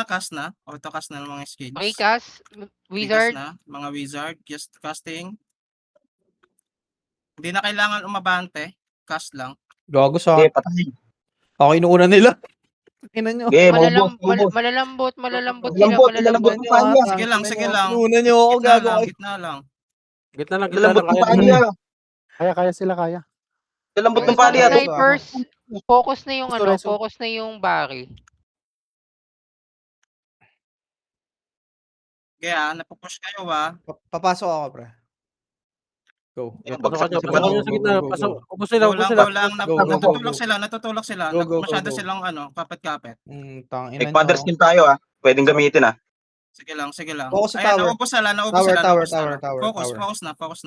Cast na. Auto-cast na ng mga skills. Recast, Wizard. wizard. Na. Mga wizard. Just casting. Hindi na kailangan umabante. Cast lang. Gago sa Okay, patay. ako inuuna nila. Tingnan nyo. Okay, maubos. Malalambot sila, Malalambot, malalambot. ang panya. Sige lang. Inuuna nyo ako, Gitna gago lang, kayo. gitna lang. Gitna lang, Lalambot ng kaya panya. Kaya sila, kaya. Lalambot ng Mga panya. snipers, focus na yung Reso. focus na yung Barry. Kaya, napupush kayo Papasok ako, pre. Go. Bagsak Pasok sa ka baba. sa gitna. Go. Pasok. Ubus sila, Go ubus lang, sila. go lang. Go, go, Natutulog go. sila, natutulog sila. Go, go, go, Masyado go. silang kapit-kapit. Tangina nyo. Father skin tayo Pwedeng gamitin Sige lang, sige lang. Focus sa Ayan, tower. naubos sila, naubos Tower, sila. tower, naubos tower, sila. tower, Focus, tower.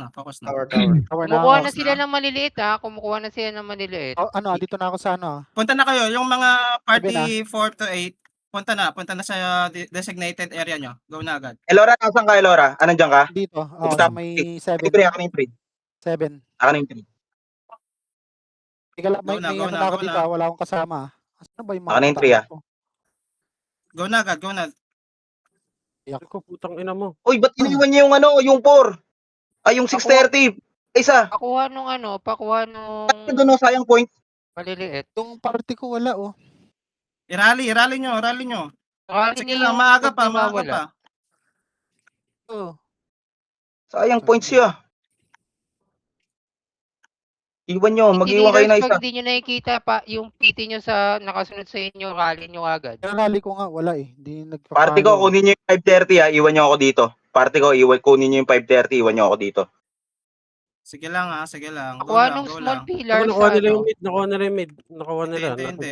focus na. Tower. Tower na Kumukuha ako. na sila ng maliliit kumukuha na sila ng maliliit. Dito na ako sa Punta na kayo, yung mga party 4 to 8, punta na sa designated area nyo. Go na agad. Elora, nasan ka, Elora? Anong dyan ka? Dito. Stop. Sa may Ako 7. yung 3. 7. Ako na yung 3. Ika lang, may Go na, may go ano na, na ako go dito na. wala akong kasama. Saan ba yung Ako na yung 3 ko? Go na agad, go na. Iyak ko. Putang ina mo. Uy, ba't iniwan niya yung 4? Ay, yung 630. Isa. Pakuha nung Doon sayang point. maliliit. Yung party ko wala I-rally nyo. Sige lang, maaga pa. Sayang points siya. Iwan nyo, mag-iwan kayo na isa. Pag hindi nyo nakikita yung PT nyo sa nakasunod sa inyo, rally nyo agad. Rally ko nga wala Hindi nagpa-follow. Party ko, kunin nyo yung 530 iwan nyo ako dito. Party ko, kunin nyo yung 530, iwan nyo ako dito. Sige lang sige lang. Go Pakuha lang, nung go small lang. pillar Nakuha sa nila yung mid. Nakuha nila. Hindi.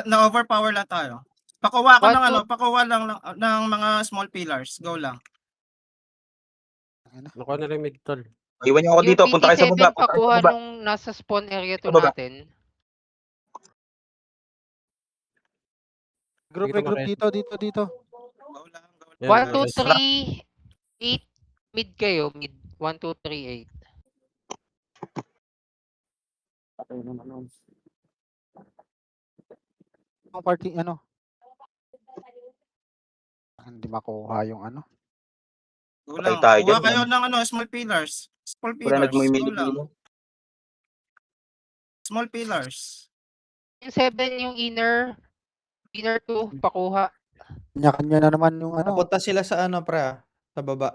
Na-overpower lang tayo. Pakuha ko ng pakuha lang ng mga small pillars. Go lang. Nakuha nila yung mid, tol. Iwan nyo ako dito, punta kayo sa baba. Pakuha nung nasa spawn area to Baba. natin. Group dito. Go lang. 1, 2, 3, 8. Mid kayo. Mid. 1, 2, 3, 8. Ang party hindi makuha yung Go lang. tayo Kuha dyan. kayo ng small pillars. Small Wala pillars. Go lang. nagmumili. Small pillars. Yung 7 yung inner 2 pakuha. Kanya na naman yung Punta sila sa pre, sa baba.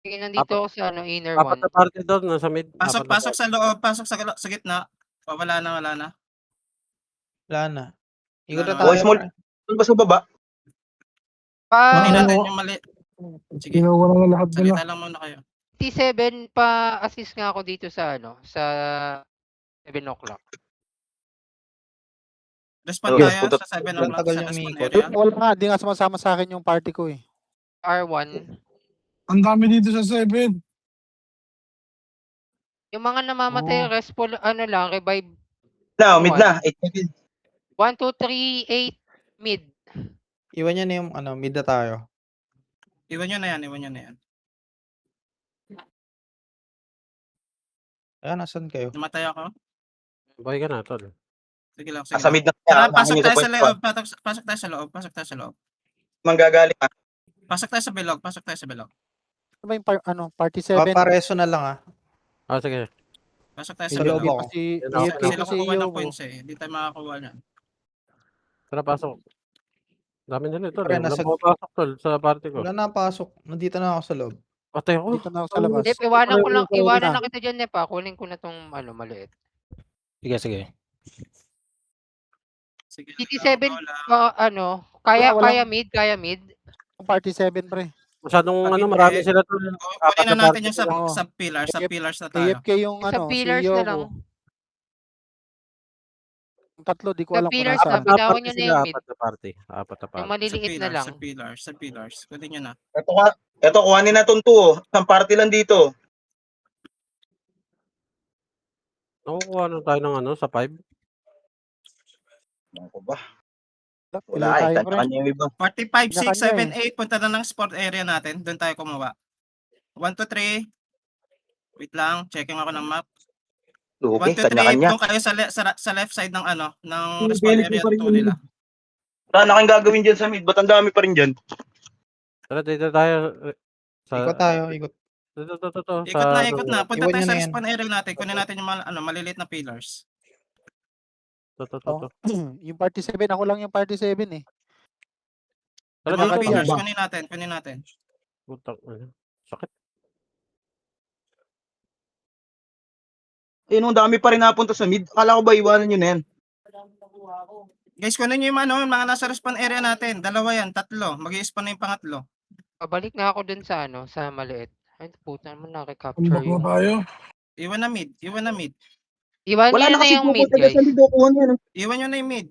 Sige, nandito ako sa inner 1. Apat na party doon, nasa mid. Pasok sa loob, pasok sa gitna. Wala na. Wala na. Ikot na Wala. tayo. small. Doon ba sa baba? Kunin natin yung mali. Sige. Ginawa na lahat nila. Salita lang muna kayo. T7 pa-assist nga ako dito sa sa 7 o'clock. Respond Okay, tayo punta- sa 7 Ang o'clock tagal sa yung respawn umiikot. area. wala nga, di nga sumasama sa akin yung party ko R1. Ang dami dito sa 7. Yung mga namamatay, respawn, revive. Na, mid na. 8 1, 2, 3, 8, mid. Iwan niya na yung mid na tayo. Iwan nyo na yan. Nasan kayo? Namatay ako. Buhay ka na, tol. Sige lang. Sa mid na. Tara, pasok tayo sa loob. Pasok tayo sa loob. Manggagaling Pasok tayo sa bilog. Ano ba yung party 7? Papareso na lang Sige. Pasok tayo sa Sa loob bilog. ako. Sila kukuha ng points Hindi tayo makakuha na. Tara, pasok. Dami nila, tol. Pre, Wala nasa- pumapasok, tol, sa party ko. Wala na pasok. Nandito na ako sa loob. Patay ako. Dito na ako sa labas. Nep, iwanan na kita dyan, Nep. Kunin ko na tong maliit. Sige. Sige. TT7, go lang. kaya mid. Yung party 7 pre. Masyadong Pag hindi, marami sila, tol. Kunin na natin yung Oo. sub pillars. Sub pillars na tayo. AFK yung Sa pillars CEO na lang. ko. Yung tatlo, di ko Sa alam kung pillars nasaan. na, bitawan nyo na yung mid. Apat na party. Yung maliliit na lang. Sa pillars. Kunin nyo na. Ito, kuhanin na itong 2. Isang party lang dito. Nakukuha na tayo ng sa 5. Ano ko ba? Pili Wala tayo, pre. kanya-kanya yung iba. 45, 6, Kanya-kanya 7, 8. Punta na ng sport area natin. Doon tayo kumuha. 1, 2, 3. Wait lang. Checking ako ng map. 1, Okay, 2, 3. kanya-kanya. Doon kayo sa left side ng ng Yung spawn Phoenix area pa rin 2 nila. Wala na kayong gagawin dyan sa mid. Ba't ang dami pa rin dyan? Tara, dito tayo. Ikot tayo, ikot. Ito. Ikot na, ikot na. Punta Iwan tayo nyo sa na yan. respawn area natin. Kunin natin yung maliliit na pillars. Oh, yung party 7, ako lang yung party 7 eh. Tara, Yung mga dito. pillars, ba? kunin natin. Putang, sakit. Eh, nung dami pa rin napunta sa mid. Akala ko ba iwanan nyo na yan? Guys, kunin nyo yung yung mga nasa respawn area natin. 2 yan, 3. Mag-i-spawn na yung pangatlo. Pabalik nga ako dun sa sa maliit. Ay, puta naman, nakikapture Tumbak na yung... tayo. Iwan na mid. Iwan Wala nyo na na kasi yung mid, pupunta dyan guys. sa mid. Kuha nyo, no? Iwan nyo na yung mid.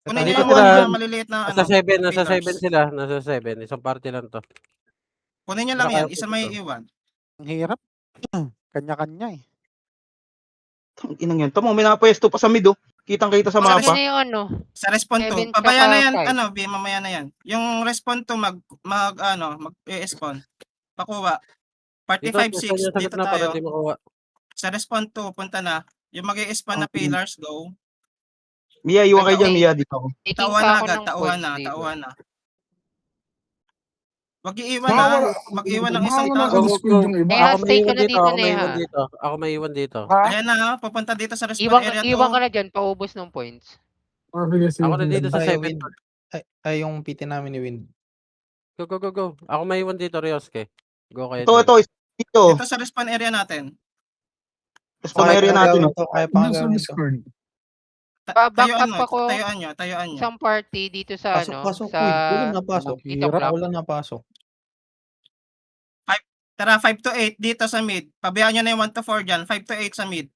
Kunin nyo Dito yung sila. mga maliliit na Nasa 7, nasa pillars. 7 sila. Nasa 7. Isang party lang to. Kunin nyo lang yan. Naka- Isa may iwan. Ang hirap. Kanya-kanya eh. Ang inang yan. Tamo, may napwesto pa sa mid, oh. Kitang-kita sa Sabi mapa. na yung Sa respawn 7 2, pabaya na yan, tsaka 5. B, mamaya na yan. Yung respawn 2, mag-i-spawn. Pakuha. Party Dito, 5, 6, sa dito gitna para tayo. di makuha. Sa respawn 2, punta na. Yung mag-i-spawn na pillars, go. Mia, iwan kayo dyan, Okay. Mia. Dito ako. Taking Tauhan pa na ako agad, ng tauhan points na, dito. tauhan na. Wag iiwan Baka na. wala- Mag-iwan ng baka isang wala tao. sa Discord yung iba. Neha, Ako stay may ka iwan na dito. dito, Ako may Neha. iwan dito. Ako may iwan dito. Ha? Ayan na, pupunta dito sa respawn Iwan, area 2. iwan ka na dyan, paubos ng points. Ah, sige, sige. Ako na dito sa Tayo, 7. Wind. Ay, yung PT namin ni Wind. Go. Ako may iwan dito, Rioske. Go kayo. Ito. Dito. Dito sa respawn area natin. Sa area natin, oh. Kaya pa Doon sa gawin to. Discord. Back Tayuan up ako. Tayuan nyo. Isang party dito sa Pasok, sa Wind. Wala na pasok. Ito, Clark. Wala na pasok. Tara, 5 to 8 dito sa mid. Pabayaan nyo na yung 1 to 4 dyan. 5 to 8 sa mid.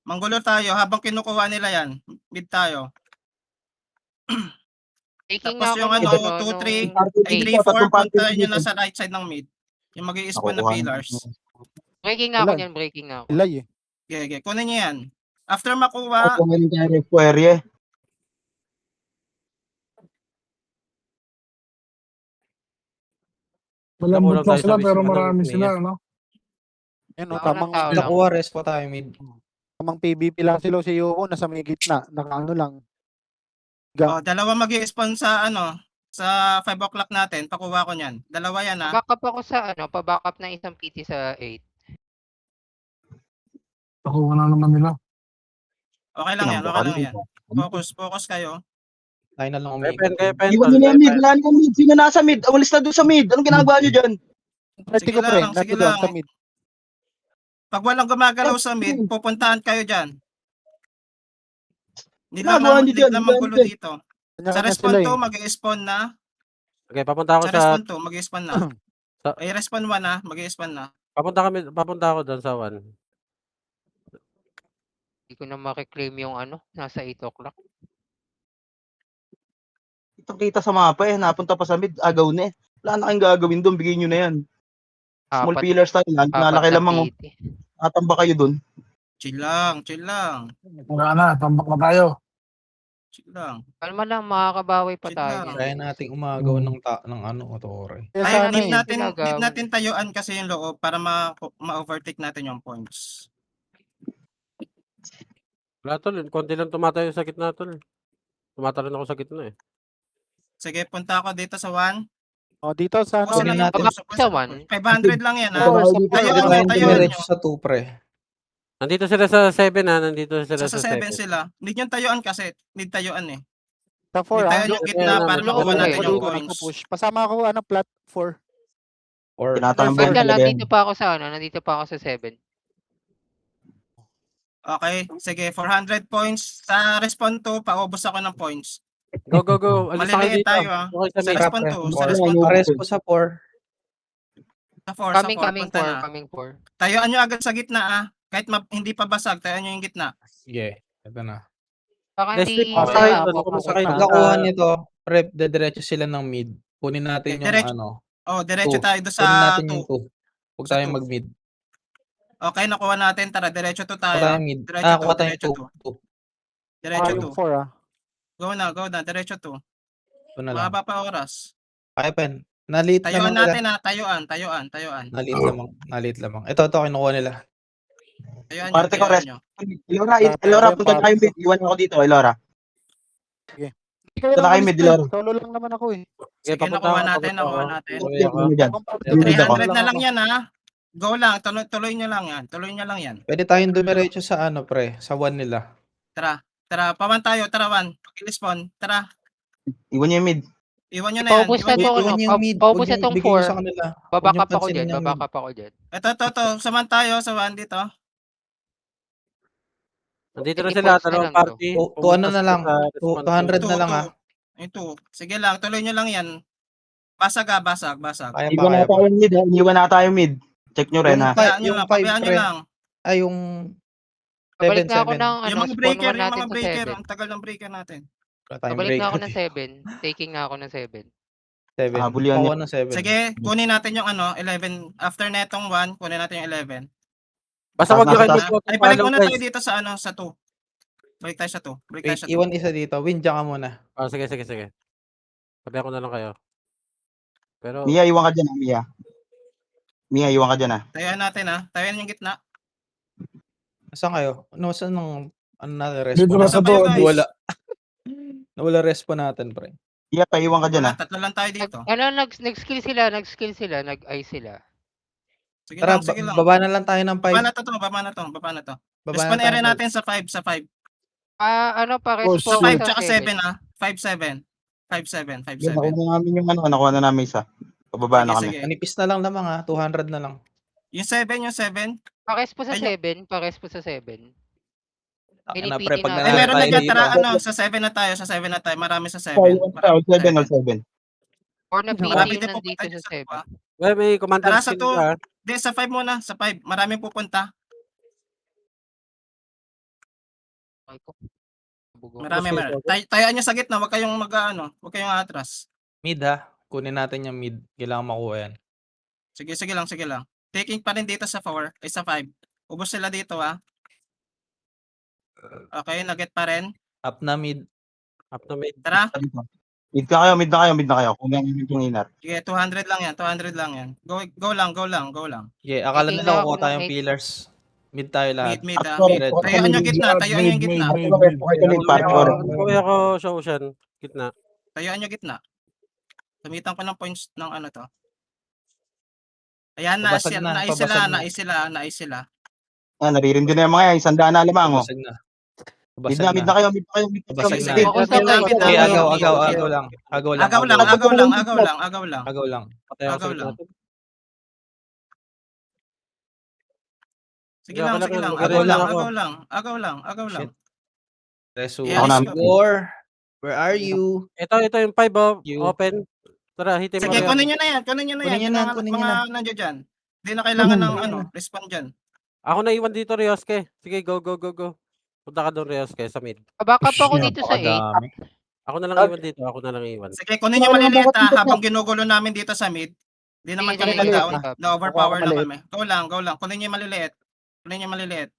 Manggulo tayo habang kinukuha nila yan. Mid tayo. Taking Tapos nga yung ako ano, nung 2, 3, Party ay dito, 3, 4, tatlong party punta nyo dito. na sa right side ng mid. Yung mag-i-spawn na Nakukuha. pillars. breaking nga ako Ilan? niyan, breaking nga ako. Ilay eh. Okay. Kunin nyo yan. After makuha, Ako meron tayo repo area. Malambot Nakulang lang tayo sila sa pero Wisma ng marami Mia. sila, no? Yan o, Wala tamang, tao lang. Nakuha, rest pa tayo mid. tamang PvP lang sila si Yoko, nasa may gitna. Nakaano lang. dalawa mag-i-spawn sa sa 5 o'clock natin. Pakuha ko niyan. Dalawa yan ha. Back up ako sa pa-back up ng isang PT sa 8. Nakuha na naman nila. Okay lang yan. Focus kayo. Tayo na lang Kaya umiikot. pen. Iwan nyo na yung mid. Wala na yung mid. Sino nasa mid? Umalis na doon sa mid. Anong ginagawa nyo dyan? Party Sige ko pre, lang, sige nandito lang lang. sa mid. Pag walang gumagalaw sa mid, pupuntahan kayo dyan. Hindi Ginagawa nyo dyan, lang manggulo dyan. dito. Sa Kanya-kanya respawn sila eh. 2, mag-i-spawn na. Okay, papunta ako Sa sa... respawn 2, mag-i-spawn na. Sa- Ay, respawn 1 na, mag-i-spawn na. Papunta ako doon sa 1. Hindi ko na makiclaim yung nasa 8 o'clock. Kita sa mapa eh. Napunta pa sa mid. Agaw na eh. Wala na kayong gagawin doon. Bigyan nyo na yan. Small Apat- pillars tayo. Apat Nalaki na lamang. Oh. PT. Natamba kayo doon. Chill lang. Wala na, tambak na tayo. Chill lang. Kalma lang, makakabawi pa Sige tayo. lang. niyan. Kaya nating umagaw ng Otore. Kaya Ay, sana need eh. natin, ginagawa. need natin tayuan kasi yung loob para ma-overtake natin yung points. Wala tol, konti lang tumatayo sa gitna tol. Tumatalon ako sa gitna eh. Sige, punta ako dito sa 1. O, dito sa ano, Pusin lang yung natin. puso ko Sa sa 1. 500 lang yan ha. Four, sa Tayo, four. Tayuan Pwede nyo, tayong tayuan dumiretso nyo. sa 2 pre. Nandito sila sa 7 ha, nandito sila Sa sa 7 7. sila. Need yung tayuan kasi. Need tayuan eh. sa 4 Need ah. tayuan yung gitna Ayan, para namin. makuha Okay. natin yung Dito, points. nagpo-push. Pasama ako, plat 4. Or Tinatambay Wait na lang, talaga yan. nandito pa ako sa nandito pa ako sa 7. Okay, sige, 400 points. Sa respawn 2, paubos ako ng points. Go. Alis na kayo Maliliit dito. tayo ha. Okay sa Sa mid. respawn pre. 2, Or- sa respawn 2. Pares ko sa 4. Sa 4, Coming punta na. 4, coming 4. Tayuan nyo agad sa gitna ah. Kahit hindi pa basag, tayuan nyo yung gitna. Sige, ito na. Baka Let's hindi sleep pa kayo doon. ako Kumusta kayo Pag doon? nakuha nito, pre, dediretso sila ng mid. Kunin natin yung Diretso. Oh, diretso Two. tayo doon Kunin sa natin 2. yung 2. Huwag Sa tayong two. mag-mid. Okay, nakuha natin. Tara, diretso to Kuha tayo. tayong mid. Diretso Kuha to, tayong diretso 2. Diretso yung 2. 4 ah. Go na. Diretso to. Ito na lang. Mahaba pa oras. Kaya pen. Nalit Tayuan lamang nila. natin ha. Tayuan. Nalit lamang. Ito, kinukuha nila. Tayuan nyo, Parte ko, tayuan rest. nyo. Elora, Parte Elora, ko, punta parte tayo ko. mid. Iwan ako dito, Elora. Kaya Punta kayo umalis mid, ko eh. Elora. Solo lang naman ako eh. Sige, papunta nakuha ako, natin, papunta nakuha ako. natin. Uwi Okay, ako. ano dyan? Mukhang parte Yung mid ako. 300 na lang yan, ha? Go lang, tuloy nyo lang yan. Tuloy nyo lang yan. Pwede tayong dumiretso sa ano, pre, sa 1 nila. Tara, pawan tayo, tara, Wan. Pag-respawn, tara. Iwan niyo yung mid. Iwan nyo na yan. Paubos na Iwan nyo. to, ano, Iwan niyo yung mid. paubos Huwag na niyo tong bigay niyo 4. sa kanila. Huwag niyo Babackup ako pansinin dyan, yung mid. babackup ako dyan. Ito. Saman tayo sa Wan dito. Nandito na Sige, sila, pause na dalawang lang to. party. To ano Pumunta na sila lang, sa to respawn 200 na lang Ito. ah. Ito. Sige lang, tuloy nyo lang yan. Basag. Kaya pa, Iwan kaya na pa. tayo mid, ha? Iniwan na tayo mid. Check nyo rin, ha? Pabayaan nyo Yung lang, 5, pabayaan nyo pre. lang. Ay, yung Babalik na ako 7-7. ng, Yung mga spawn breaker, 1 natin yung mga sa breaker. 7. Ang tagal ng breaker natin. Wala tayong Babalik break. na ako ng 7. Taking na ako ng 7. 7. Habol yan Pakuha ng 7. Sige, kunin natin yung 11. After netong 1, kunin natin yung 11. Basta wag nyo kayo Nasa- mag-float Ay, ng balik follow, muna guys. tayo dito sa sa 2. Balik tayo sa 2. Wait, iwan isa dito. Win, dyan ka muna. Sige. Sabi ako na lang kayo. Pero, Mia, iwan ka dyan, ha? Mia, iwan ka dyan, ha? Tayuan natin, ha. Tayuan yung gitna. Saan kayo? No, saan nung ano natin respo Dito na Nasa sa kayo, to. guys. Nawala. Nawala respo natin, pre. Mia, paiwan ka dyan, ha? Wala, tatlo lang tayo dito. Nag-skill sila, nag-eye sila. Sige Tara, lang, sige lang. baba na lang tayo ng 5. Baba na to. Baba Respawn na tayo area ng natin sa 5, sa 5. Oh, Sa shit. 5 tsaka 7, ha. 5-7. 5-7. Yan, nakuha na namin yung nakuha na namin isa. Pababa na kami. Sige. Manipis na lang naman ha. 200 na lang. Yung 7. Pares po sa Ayun. 7. Tangina, Pinipili pre, pag natin. Ay, nanalo meron tayo na dyan. dito. Tara, sa 7 na tayo. Marami sa 7. All 7. Or na PT Marami yung din nandito pupunta sa dyan sa 7. 2. well, may commander Tara sa skill ka. Hindi, sa 5 muna. Sa 5. Maraming pupunta. Marami. Tayaan nyo sa gitna. Huwag kayong huwag kayong atras. Mid ha. Kunin natin yung mid. Kailangan makuha yan. Sige lang. Taking pa rin dito sa 4. Ay, sa 5. Ubos sila dito, ha. Okay, nugget pa rin. Up na mid. Up na mid. Tara. Mid na kayo. Kung yan yung inar. Sige, 200 lang yan. Go lang. Okay, akala Taking nila na ako kukuha ng tayong 8. pillars. Mid tayo lahat. Mid, ha. Sorry, Mid. sorry. Tayuan nyo gitna. Part ko rin. Ano ako, show ocean. Gitna. Tayuan nyo gitna. Tumitan ko ng points ng to. Ayan, Pabasag na, nais sila. Naririndi na yung mga yan. 100 na lamang, oh. Basag na. Mid Basag na kayo. Basag na. Sige, Focus mid lang, mid Okay, mid. agaw lang. Agaw lang. Agaw lang. Patay ako Agaw sa lang. gitna. Sige lang. Agaw lang. Resu. Yeah, let's go. War. Where are you? Ito yung 5 You. open. Tara, hitin mo. Sige, kayo. kunin nyo na yan. Kunin nyo na, kunin nyo Mga na. nandiyo dyan. Hindi na kailangan ng respond dyan. Ako na iwan dito, Rioske. Sige, go. Punta ka doon, Rioske, sa mid. Backup ako dito sa 8. Napakadami. Ako na lang iwan dito. Sige, kunin nyo maliliit, ha. Habang ginugulo namin dito sa mid. Hindi naman Sige, kami sige, down. sige. Na-overpower na Maliit. kami. Go lang. Kunin nyo yung maliliit.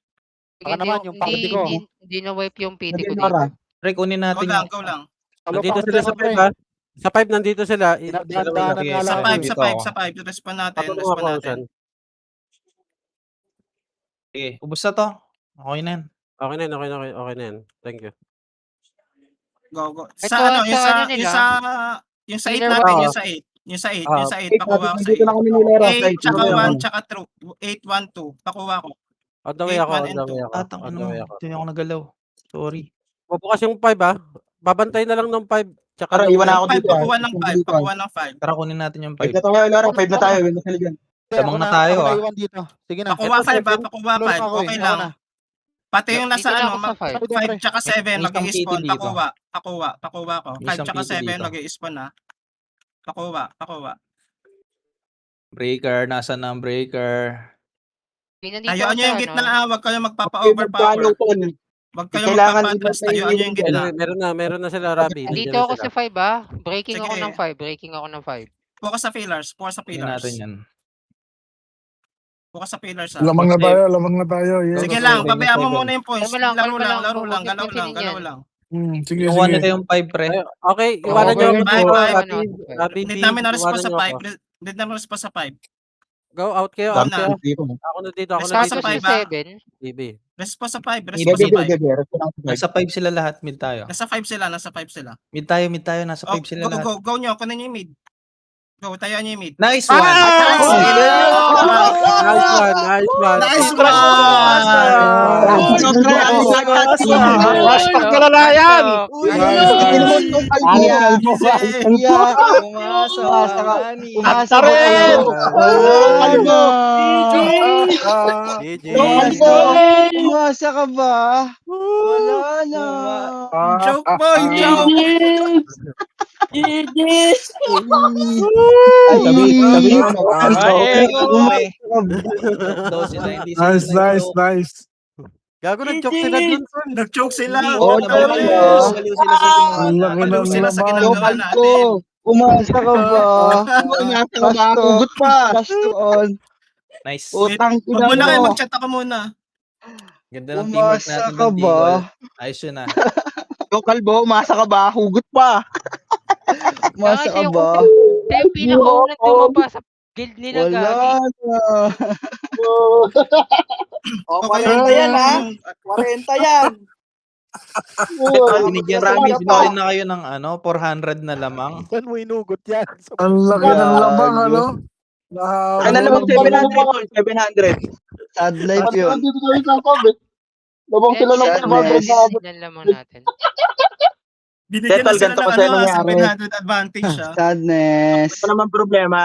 Baka naman yung party ko. Hindi na wipe yung PT ko dito. Nora. Pre, kunin natin yung... Go lang. Nandito sila sa 5, ha? Sa 5 nandito sila. Dinadaanan Sige, nga Sa lang. dito 5. ako. Sa 5. Respond natin. Patulong ako, Ocean. Sige, ubos na to. Okay na yan. Okay na yan. Thank you. Go. Ito, Sa yung sa 8 Clear natin, ba? yung sa 8, pakuha ko sa Dito na kami ni Lera. 8. 8 tsaka 1 tsaka 8, 1, 2. Pakuha ko. On the way ako. 8, 1, and 2. Atang ano, hindi ako nagalaw. Sorry. Bubukas yung 5, ha? Babantay na lang ng 5. Tsaka Tara, ng- iwan na ako 5, dito. pakuha ng 5. Tara, kunin natin yung 5 5. na tayo, Lera. 5 na tayo. Wala sila dyan. Lamang na tayo, Ako ah. iwan dito. Sige na. Pakuha 5, Ito, pakuha Lolo 5. ako eh. Okay Ako lang. na. Pati yung nasa Dito na ako sa 5. 5 tsaka 7 May isang mag-i-spawn. PT dito. Pakuha ko. May 5 isang tsaka PT 7 dito. mag-i-spawn, ha. Pakuha. Breaker, nasa na ang breaker? Tayuan nyo yung gitna, ha. Huwag kayong magpapa-overpower. Huwag kayong Kailangan magpapa-atras. ibang Tayuan nyo yung gitna. Meron na sila, Rabi. Dito ako sa 5, ah. Breaking ako Sige. ng 5. Focus sa pillars. Kunin natin yan. Focus sa pillars, ha. Lamang na tayo. Yes. Sige lang, Seven, pabayaan mo seven. muna yung points. Kalma lang, Laro kalma lang, lang. galaw Huwag niyo lang. Sige. Kinuha nila yung 5, pre. Okay, iwanan nyo. Bye, bye. Rabi, Need namin na response sa iwanan nyo ako. 5. Need namin response sa 5. Go out kayo, Go out na. kayo. Dito. Ako na dito, ako Let's na pass dito. sa Dito si five, ah. 7. BB. Response sa 5, Hindi, response sa 5. Nasa 5 sila lahat, mid tayo. Nasa 5 sila, nasa 5 sila. Mid tayo, nasa Oh, 5 sila go, lahat. go nyo, kunin nyo yung mid. Go, tayo nyo yung mid. Nice one! Nice one, nice one. Nice Crush one! Hashtag kalalayan! Umasa rin! Kalbo! GG. Umasa ka ba? Wala na. Joke boy, joke! Nice. Gago nag-joke sila dun, son. Nag-joke sila. Oo, Baliw Ang laki ng sila sa laman. ginagawa Lokal natin. ko. Umasa ka ba? Umasa ka ba? Hugot pa. Baston. Nice. Utang Huwag ina muna kayo, mo. mag-chat ako muna. Ganda ng teamwork Umasa natin ka ng ba? Tigol. Ayos yun ah. Lokal bo, umasa ka ba? Hugot pa. Umasa ka ba? Siya yung pinakaunang tumaba sa guild nila, Wala Gagi. na. Okay, yan, ha? 40 yan. Binigyan na kayo ng 400 na lamang. Saan mo inugot yan? Ang laki ng lamang, ano? Ay, nalamang 700. Sad life yun. Labang sila ng 500 Ilan lamang natin. Binigyan na Settle, sila ganito ng kasi nangyari. 700 advantage siya. Sadness. Ito naman problema.